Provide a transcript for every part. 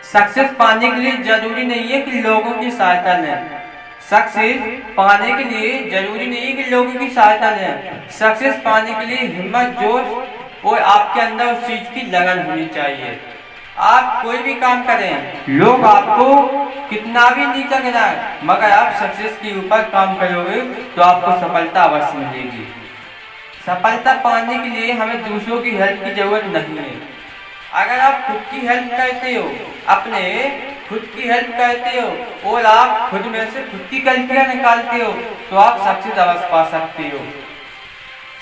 Success पाने के लिए जरूरी नहीं है कि लोगों की सहायता लें। सक्सेस पाने के लिए जरूरी नहीं है कि लोगों की सहायता लें। सक्सेस पाने के लिए हिम्मत, जोश और आपके अंदर उस चीज की लगन होनी चाहिए। आप कोई भी काम करें, लोग आपको कितना भी नीचा गिराएं, मगर आप सक्सेस के ऊपर काम करोगे तो आपको सफलता अवश्य मिलेगी। सफलता पाने के लिए हमें दूसरों की हेल्प की जरूरत नहीं है। अगर आप खुद की हेल्प करते हो, अपने खुद की हेल्प करते हो और आप खुद में से खुद की गलतियां निकालते हो तो आप सक्सेस अवश्य पा सकते हो।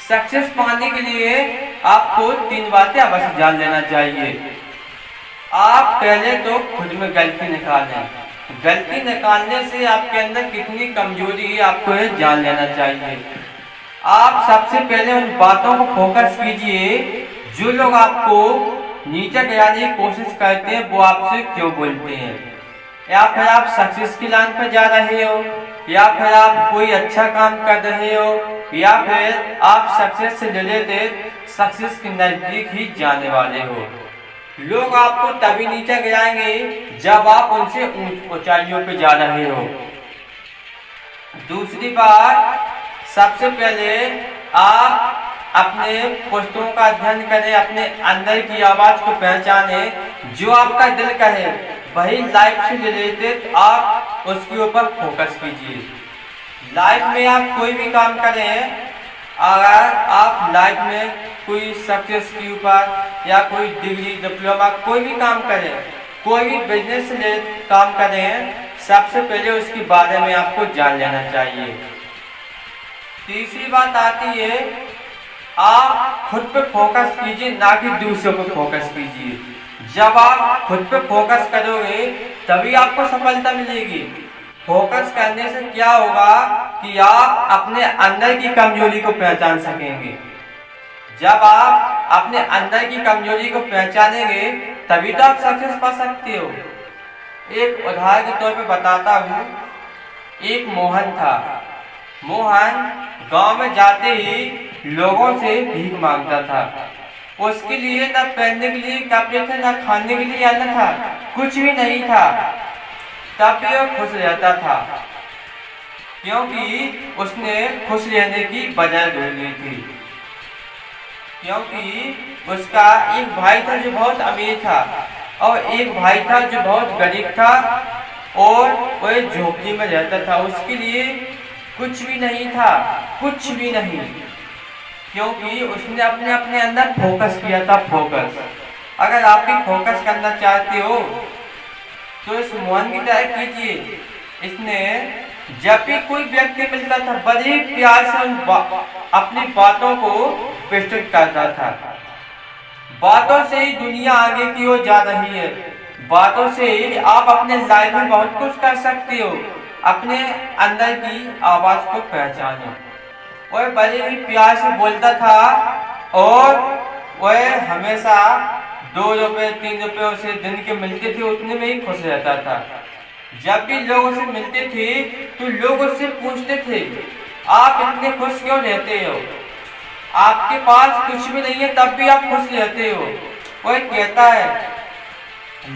सक्सेस पाने के लिए आपको 3 बातें अवश्य जान लेना चाहिए। आप पहले तो खुद में गलती निकालें। गलती निकालने से आपके अंदर कितनी कमजोरी है आपको ये जान लेना चाहिए। आप सबसे पहले उन बातों को फोकस कीजिए जो लोग आपको नीचे गिराने की कोशिश करते हैं वो आपसे क्यों बोलते हैं, या फिर आप सक्सेस की लाइन पर जा रहे हो, या फिर आप कोई अच्छा काम कर रहे हो, या फिर आप सक्सेस से रिलेटेड सक्सेस के नजदीक ही जाने वाले हो। लोग आपको तभी नीचे गिराएंगे जब आप उनसे ऊंचाइयों पे जा रहे हो। दूसरी बात, सबसे पहले आप अपने पुस्तकों का अध्ययन करें, अपने अंदर की आवाज को पहचाने। जो आपका दिल कहे वही लाइफ से रिलेटेड आप उसके ऊपर फोकस कीजिए। लाइफ में आप कोई भी काम करें, अगर आप लाइफ में कोई सक्सेस के ऊपर या कोई डिग्री, डिप्लोमा, कोई भी काम करें, कोई भी बिजनेस से काम करें, सबसे पहले उसके बारे में आपको जान लेना चाहिए। तीसरी बात आती है, आप खुद पे फोकस कीजिए, ना कि दूसरों पे फोकस कीजिए। जब आप खुद पे फोकस करोगे तभी आपको सफलता मिलेगी। फोकस करने से क्या होगा कि आप अपने अंदर की कमजोरी को पहचान सकेंगे। जब आप अपने अंदर की कमजोरी को पहचानेंगे तभी तो आप सक्सेस पा सकते हो। एक उदाहरण के तौर पे बताता हूँ। एक मोहन था। मोहन गांव में जाते ही लोगों से भीख मांगता था। उसके लिए न पहनने के लिए कपड़े थे, न खाने के लिए अन्न था, कुछ भी नहीं था। तब भी वो खुश रहता था क्योंकि उसने खुश रहने की वजह ढूंढ ली थी। क्योंकि उसका एक भाई था जो बहुत अमीर था और एक भाई था जो बहुत गरीब था और वह झोपड़ी में रहता था। उसके लिए कुछ भी नहीं था, कुछ भी नहीं, क्योंकि उसने अपने अपने अंदर फोकस किया था। फोकस, अगर आप भी फोकस करना चाहते हो तो इस मोहन की तरह कीजिए। इसने जब भी कोई व्यक्ति मिलता था बड़े प्यार से अपनी बातों को प्रस्तुत करता था। बातों से ही दुनिया आगे की ओर जा रही है। बातों से ही आप अपने लाइफ में बहुत कुछ कर सकते हो। अपने अंदर की आवाज को पहचानो। वह बड़े ही प्यार से बोलता था और वह हमेशा 2 रुपए 3 रुपए उसे दिन के मिलते थे, उतने में ही खुश रहता था। जब भी लोग उसे मिलते थे तो लोग उससे पूछते थे, आप इतने खुश क्यों रहते हो? आपके पास कुछ भी नहीं है तब भी आप खुश रहते हो। वह कहता है,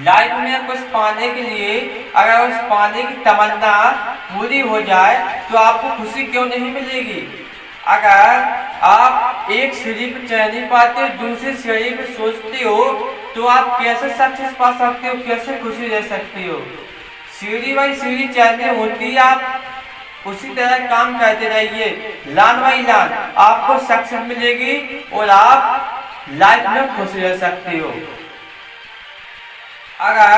लाइफ में कुछ पाने के लिए अगर उस पाने की तमन्ना पूरी हो जाए तो आपको खुशी क्यों नहीं मिलेगी? अगर आप एक सीढ़ी पे चढ़ नहीं पाते हो, दूसरी सीढ़ी पे सोचते हो तो आप कैसे सक्सेस पा सकते हो, कैसे खुशी रह सकते हो? सीढ़ी बाई सीढ़ी चढ़नी होती है। आप उसी तरह काम करते रहिए, लाइन बाई लाइन आपको सक्सेस मिलेगी और आप लाइफ में खुश रह सकते हो। अगर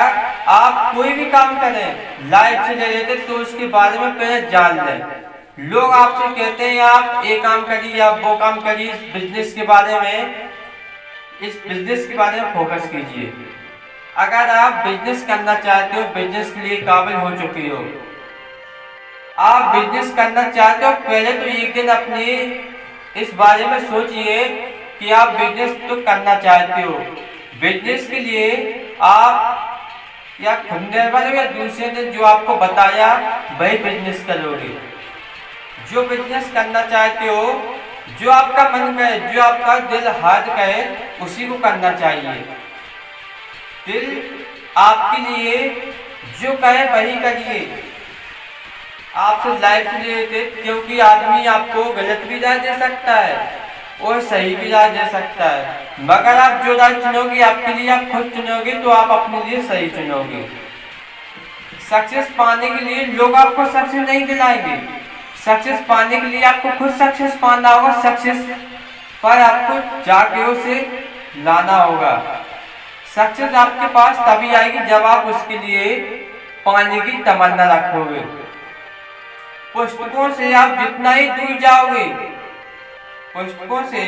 आप कोई भी काम करें लाइफ से रिलेटेड तो उसके बारे में पहले जान लें। लोग आपसे कहते हैं आप ये काम करिए, आप वो काम करिए, इस बिजनेस के बारे में फोकस कीजिए। अगर आप बिजनेस करना चाहते हो, बिजनेस के लिए काबिल हो चुके हो, आप बिजनेस करना चाहते हो, पहले तो एक दिन अपने इस बारे में सोचिए कि आप बिजनेस तो करना चाहते हो। बिजनेस के लिए आप या खुद निर्भर हो या दूसरे ने जो आपको बताया वही बिजनेस करोगे। जो बिजनेस करना चाहते हो, जो आपका मन कहे, जो आपका दिल हाथ कहे, उसी को करना चाहिए। दिल आपके लिए जो कहे वही करिए, आपसे लाइफ से रिलेटेड, क्योंकि आदमी आपको गलत भी राय दे सकता है और सही भी राय दे सकता है, मगर आप जो राय चुनोगे आपके लिए आप खुद चुनोगे तो आप अपने लिए सही चुनोगे। सक्सेस पाने के लिए लोग आपको सक्सेस नहीं दिलाएंगे, सक्सेस पाने के लिए आपको खुद सक्सेस पाना होगा, सक्सेस पर आपको जाके उसे लाना होगा। सक्सेस आपके पास तभी आएगी जब आप उसके लिए पाने की तमन्ना रखोगे। पुस्तकों से आप जितना ही दूर जाओगे, पुस्तकों से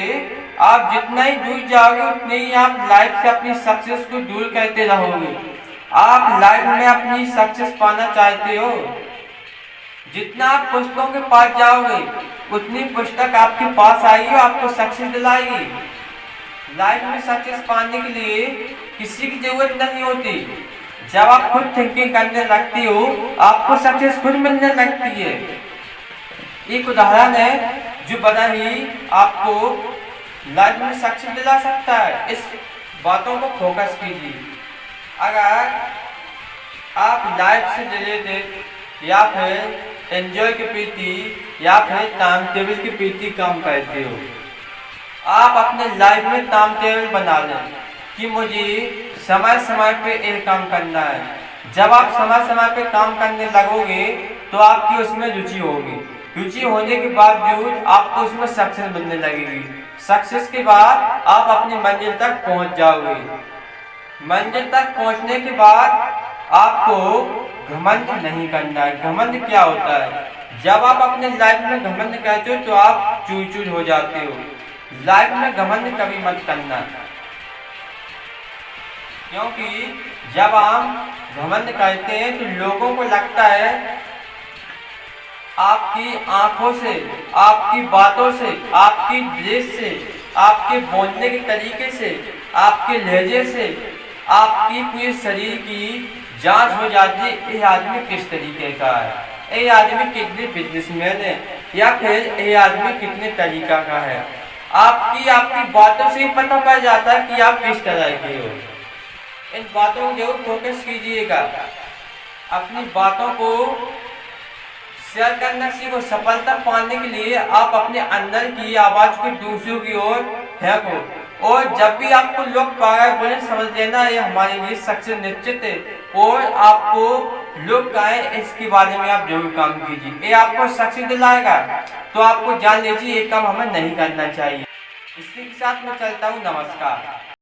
आप जितना ही दूर जाओगे उतने ही आप लाइफ से अपनी सक्सेस को दूर करते रहोगे। आप लाइफ में अपनी सक्सेस पाना चाहते हो, जितना आप पुस्तकों के पास जाओगे उतनी पुस्तक आपके पास आएगी और आपको सक्सेस दिलाएगी। लाइफ में सक्सेस पाने के लिए किसी की जरूरत नहीं होती, जब आप खुद थिंकिंग करने लगती हो आपको सक्सेस खुद मिलने लगती है। एक उदाहरण है जो बड़ा ही आपको लाइफ में सक्सेस दिला सकता है, इस बातों को फोकस कीजिए। अगर आप लाइफ से रिलेटेड या फिर एंजॉय के प्रति या फिर टाइम टेबल के प्रति काम करते हो, आप अपने लाइफ में टाइम टेबल बना लें कि मुझे समय समय पे एक काम करना है। जब आप समय समय पे काम करने लगोगे तो आपकी उसमें रुचि होगी, रुचि होने के बावजूद आपको उसमें सक्सेस मिलने लगेगी। सक्सेस के बाद आप अपनी मंजिल तक पहुंच जाओगे। मंजिल तक पहुंचने के बाद आपको घमंड नहीं करना है। घमंड क्या होता है? जब आप अपने लाइफ में घमंड करते हो तो आप चूर चूर हो जाते हो। लाइफ में घमंड कभी मत करना, क्योंकि जब आप घमंड करते हैं तो लोगों को लगता है आपकी आंखों से, आपकी बातों से, आपकी ड्रेस से, आपके बोलने के तरीके से, आपके लहजे से, आपकी पूरे शरीर की जांच हो जाती है। ये आदमी किस तरीके का है, ये आदमी कितने बिजनेसमैन है, या फिर ये आदमी कितने तरीका का है। आपकी बातों से ही पता पड़ जाता है कि आप किस तरह के हो। इन बातों को जरूर फोकस कीजिएगा, अपनी बातों को शेयर करना सीखो। सफलता पाने के लिए आप अपने अंदर की आवाज को दूसरों की ओर फेंको, और जब भी आपको लोग पागल बोले समझ लेना ये हमारे लिए सक्सेस निश्चित है, और आपको लोग कहें इसके बारे में आप जरूर काम कीजिए, ये आपको सक्सेस दिलाएगा। तो आपको जान लीजिए ये काम हमें नहीं करना चाहिए। इसी के साथ मैं चलता हूँ, नमस्कार।